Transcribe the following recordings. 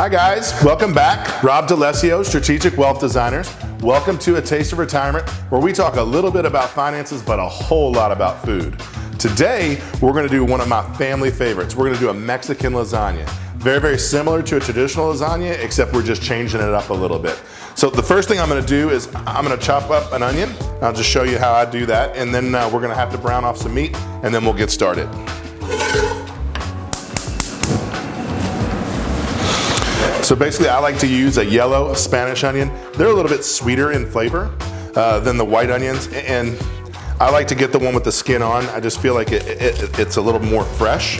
Hi guys, welcome back. Rob DeLessio, Strategic Wealth Designers. Welcome to A Taste of Retirement, where we talk a little bit about finances, but a whole lot about food. Today, we're gonna do one of my family favorites. We're gonna do a Mexican lasagna. Very, very similar to a traditional lasagna, except we're just changing it up a little bit. So the first thing I'm gonna do is I'm gonna chop up an onion. I'll just show you how I do that. And then we're gonna have to brown off some meat, and then we'll get started. So basically, I like to use a yellow Spanish onion. They're a little bit sweeter in flavor than the white onions, and I like to get the one with the skin on. I just feel like it's a little more fresh,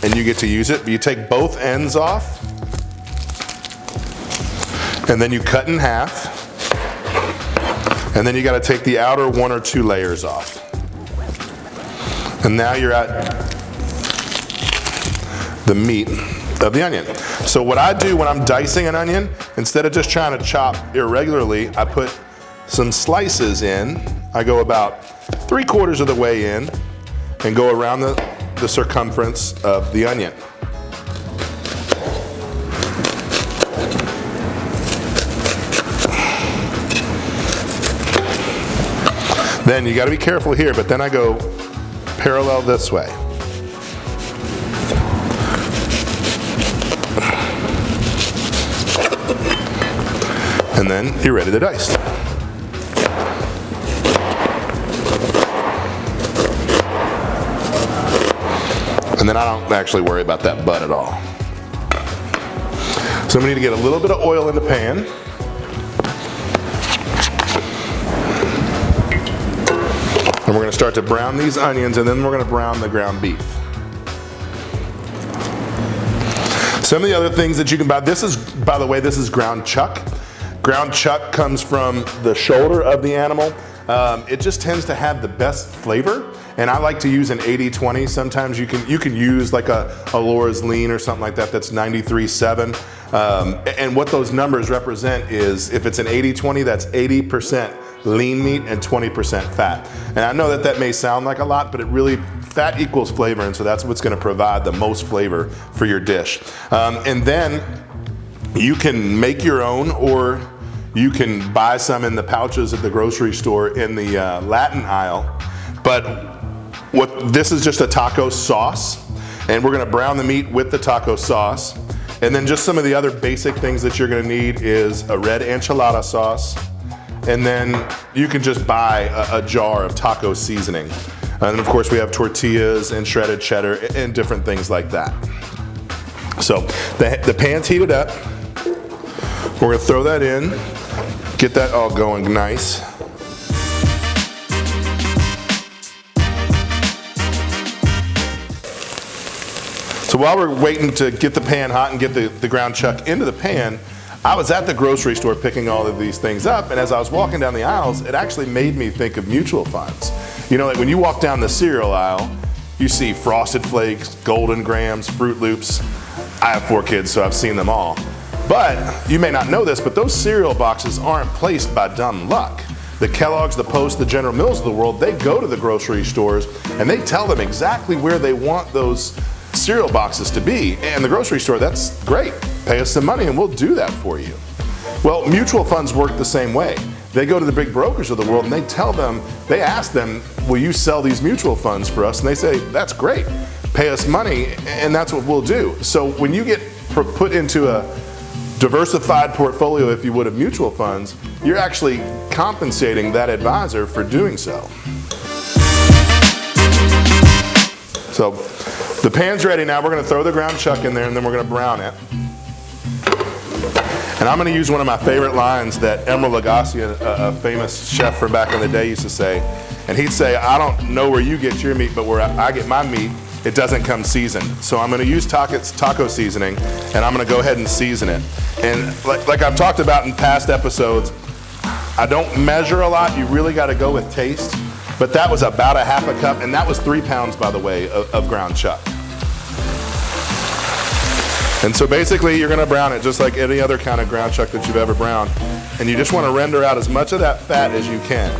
and you get to use it. But you take both ends off, and then you cut in half, and then you got to take the outer 1 or 2 layers off. And now you're at the meat of the onion. So what I do when I'm dicing an onion, instead of just trying to chop irregularly, I put some slices in. I go about 3/4 of the way in and go around the circumference of the onion. Then you got to be careful here, but then I go parallel this way. And then you're ready to dice. And then I don't actually worry about that butt at all. So we need to get a little bit of oil in the pan. And we're going to start to brown these onions, and then we're going to brown the ground beef. Some of the other things that you can buy, this is, by the way, this is ground chuck. Ground chuck comes from the shoulder of the animal. It just tends to have the best flavor, and I like to use an 80-20. Sometimes you can use like a Laura's lean or something like that that's 93.7. And what those numbers represent is, if it's an 80-20, that's 80% lean meat and 20% fat. And I know that may sound like a lot, but fat equals flavor, and so that's what's gonna provide the most flavor for your dish. And then you can make your own, or you can buy some in the pouches at the grocery store in the Latin aisle. But this is just a taco sauce, and we're gonna brown the meat with the taco sauce. And then just some of the other basic things that you're gonna need is a red enchilada sauce, and then you can just buy a jar of taco seasoning. And of course we have tortillas and shredded cheddar and different things like that. So the pan's heated up. We're gonna throw that in, get that all going nice. So while we're waiting to get the pan hot and get the ground chuck into the pan, I was at the grocery store picking all of these things up, and as I was walking down the aisles, it actually made me think of mutual funds. You know, like when you walk down the cereal aisle, you see Frosted Flakes, Golden Grams, Fruit Loops. I have 4 kids, so I've seen them all. But you may not know this, but those cereal boxes aren't placed by dumb luck. The Kellogg's, the Post, the General Mills of the world, they go to the grocery stores and they tell them exactly where they want those cereal boxes to be. And the grocery store, that's great. Pay us some money and we'll do that for you. Well, mutual funds work the same way. They go to the big brokers of the world and they ask them, will you sell these mutual funds for us? And they say, that's great. Pay us money, and that's what we'll do. So when you get put into a diversified portfolio, if you would, of mutual funds, you're actually compensating that advisor for doing so. So the pan's ready now. We're gonna throw the ground chuck in there, and then we're gonna brown it. And I'm gonna use one of my favorite lines that Emeril Lagasse, a famous chef from back in the day, used to say. And he'd say, I don't know where you get your meat, but where I get my meat, it doesn't come seasoned. So I'm gonna use taco seasoning, and I'm gonna go ahead and season it. And like I've talked about in past episodes, I don't measure a lot. You really gotta go with taste. But that was about a 1/2 cup, and that was 3 pounds, by the way, of ground chuck. And so basically you're gonna brown it just like any other kind of ground chuck that you've ever browned. And you just wanna render out as much of that fat as you can.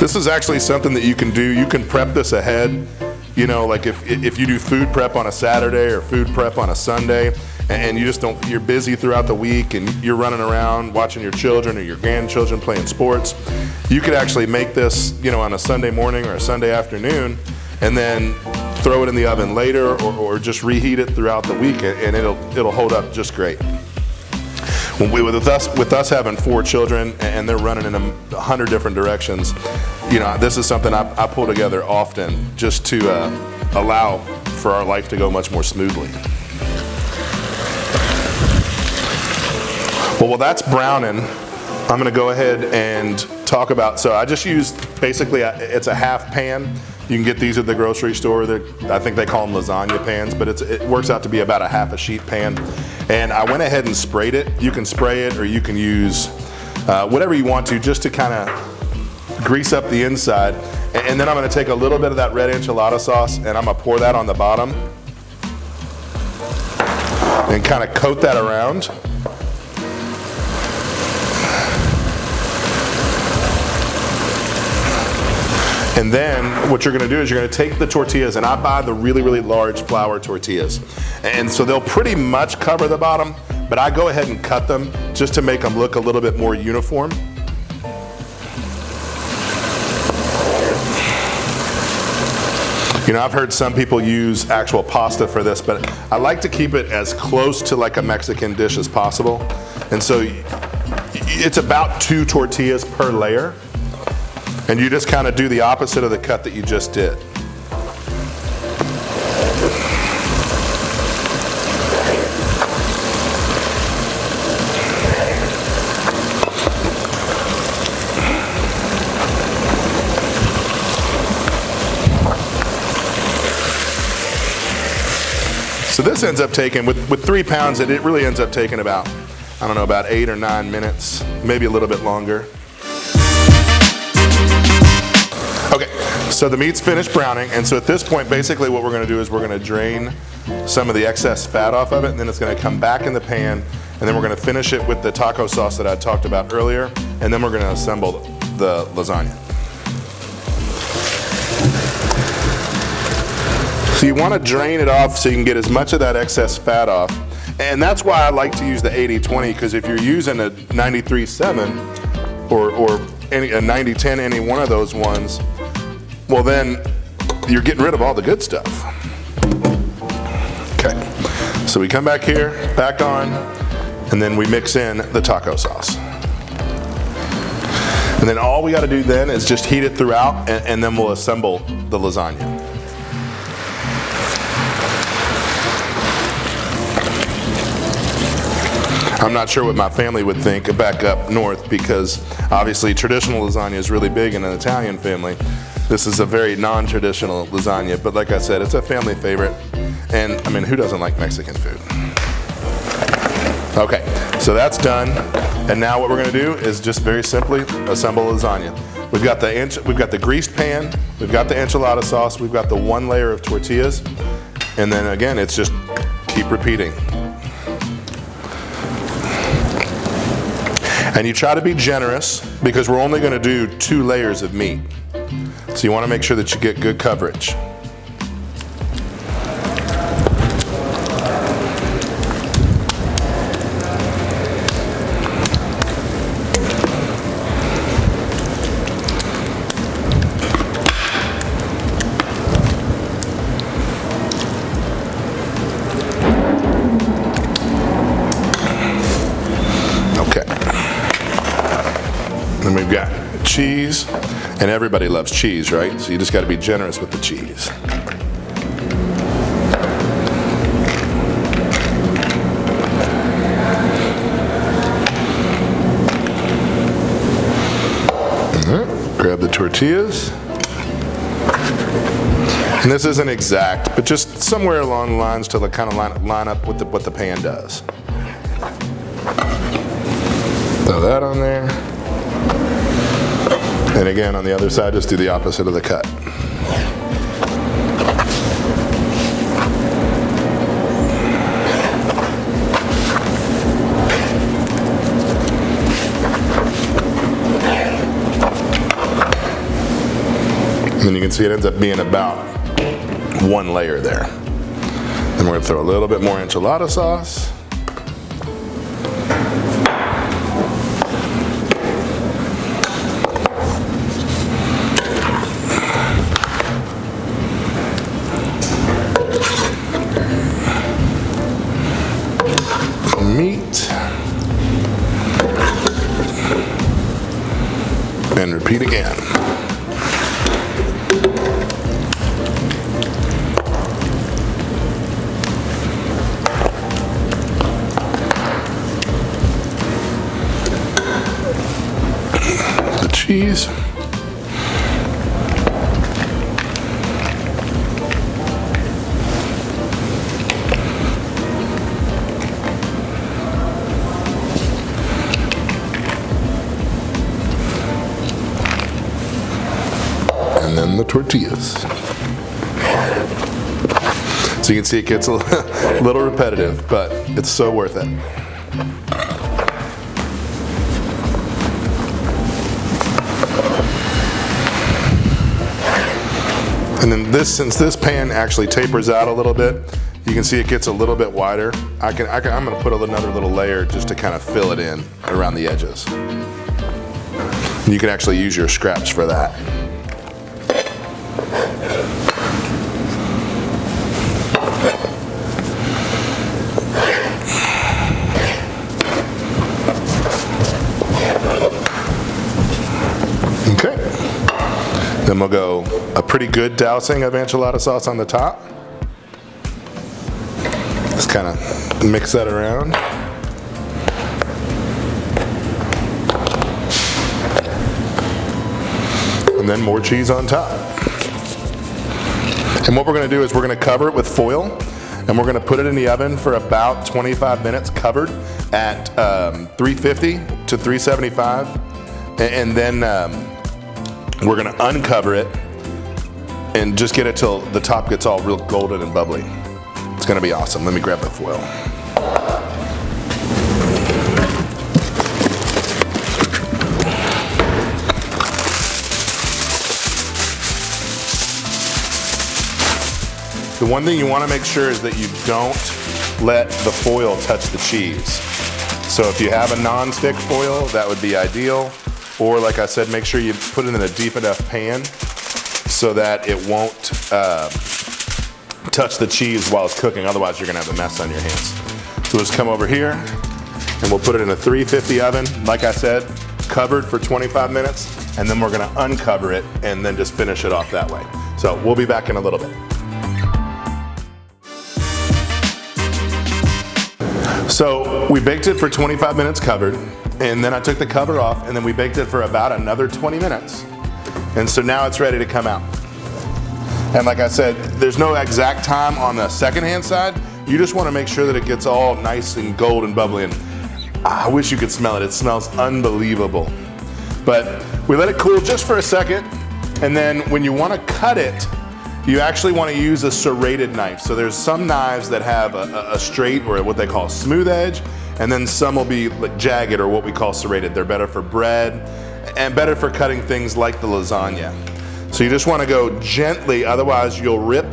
This is actually something that you can do. You can prep this ahead. You know, like if you do food prep on a Saturday or food prep on a Sunday, and you just don't, you're busy throughout the week and you're running around watching your children or your grandchildren playing sports, you could actually make this, you know, on a Sunday morning or a Sunday afternoon, and then throw it in the oven later, or just reheat it throughout the week, and it'll hold up just great. With us having 4 children and they're running in 100 different directions, you know, this is something I pull together often just to allow for our life to go much more smoothly. Well, while that's browning, I'm going to go ahead and talk about, so I just used basically, it's a half pan. You can get these at the grocery store. I think they call them lasagna pans, but it works out to be about a half a sheet pan. And I went ahead and sprayed it. You can spray it, or you can use whatever you want to, just to kind of grease up the inside. And then I'm going to take a little bit of that red enchilada sauce, and I'm going to pour that on the bottom and kind of coat that around. And then what you're going to do is you're going to take the tortillas, and I buy the really, really large flour tortillas. And so they'll pretty much cover the bottom, but I go ahead and cut them just to make them look a little bit more uniform. You know, I've heard some people use actual pasta for this, but I like to keep it as close to like a Mexican dish as possible. And so it's about 2 tortillas per layer. And you just kind of do the opposite of the cut that you just did. So this ends up taking, with 3 pounds, it really ends up taking about, I don't know, about 8 or 9 minutes, maybe a little bit longer. Okay, so the meat's finished browning, and so at this point, basically what we're going to do is we're going to drain some of the excess fat off of it, and then it's going to come back in the pan, and then we're going to finish it with the taco sauce that I talked about earlier, and then we're going to assemble the lasagna. So you want to drain it off so you can get as much of that excess fat off, and that's why I like to use the 80-20, because if you're using a 93-7 or a 90-10, any one of those ones, well then you're getting rid of all the good stuff. Okay, so we come back here, back on, and then we mix in the taco sauce. And then all we got to do then is just heat it throughout, and then we'll assemble the lasagna. I'm not sure what my family would think back up north, because obviously traditional lasagna is really big in an Italian family. This is a very non-traditional lasagna, but like I said, it's a family favorite. And I mean, who doesn't like Mexican food? Okay, so that's done. And now what we're gonna do is just very simply assemble lasagna. We've got the greased pan, we've got the enchilada sauce, we've got the 1 layer of tortillas, and then again, it's just keep repeating. And you try to be generous, because we're only going to do 2 layers of meat. So you want to make sure that you get good coverage. And we've got cheese, and everybody loves cheese, right? So you just got to be generous with the cheese. Grab the tortillas. And this isn't exact, but just somewhere along the lines to kind of line up with what the pan does. Throw that on there. And again, on the other side, just do the opposite of the cut. And you can see it ends up being about one layer there. Then we're gonna throw a little bit more enchilada sauce. Meat. And repeat again. The cheese. And then the tortillas. So you can see it gets a little repetitive, but it's so worth it. And then since this pan actually tapers out a little bit, you can see it gets a little bit wider. I'm gonna put another little layer just to kind of fill it in around the edges. And you can actually use your scraps for that. Okay. Then we'll go a pretty good dousing of enchilada sauce on the top. Just kind of mix that around. And then more cheese on top. And what we're going to do is we're going to cover it with foil, and we're going to put it in the oven for about 25 minutes covered at 350 to 375. And then we're going to uncover it and just get it till the top gets all real golden and bubbly. It's going to be awesome. Let me grab the foil. The one thing you want to make sure is that you don't let the foil touch the cheese. So if you have a non-stick foil, that would be ideal. Or like I said, make sure you put it in a deep enough pan so that it won't touch the cheese while it's cooking. Otherwise, you're gonna have a mess on your hands. So we'll just come over here and we'll put it in a 350 oven. Like I said, covered for 25 minutes, and then we're gonna uncover it and then just finish it off that way. So we'll be back in a little bit. So we baked it for 25 minutes covered, and then I took the cover off, and then we baked it for about another 20 minutes. And so now it's ready to come out. And like I said, there's no exact time on the second-hand side. You just want to make sure that it gets all nice and gold and bubbly. And I wish you could smell it. It smells unbelievable. But we let it cool just for a second, and then when you want to cut it, you actually want to use a serrated knife. So there's some knives that have a straight, or what they call smooth edge, and then some will be like jagged, or what we call serrated. They're better for bread and better for cutting things like the lasagna. So you just want to go gently, otherwise you'll rip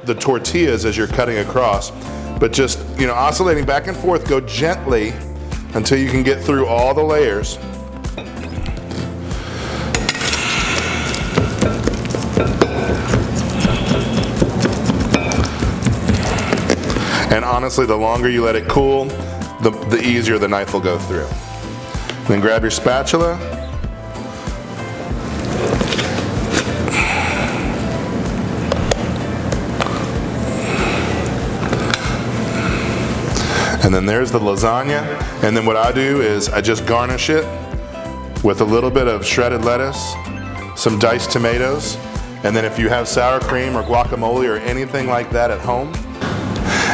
the tortillas as you're cutting across. But just, oscillating back and forth, go gently until you can get through all the layers. And honestly, the longer you let it cool, the easier the knife will go through. Then grab your spatula. And then there's the lasagna. And then what I do is I just garnish it with a little bit of shredded lettuce, some diced tomatoes, and then if you have sour cream or guacamole or anything like that at home.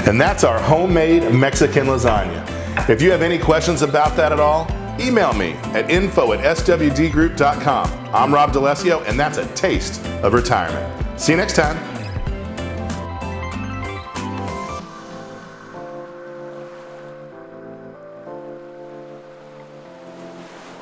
And that's our homemade Mexican lasagna. If you have any questions about that at all, email me at info@swdgroup.com. I'm Rob D'Alessio, and that's a taste of retirement. See you next time.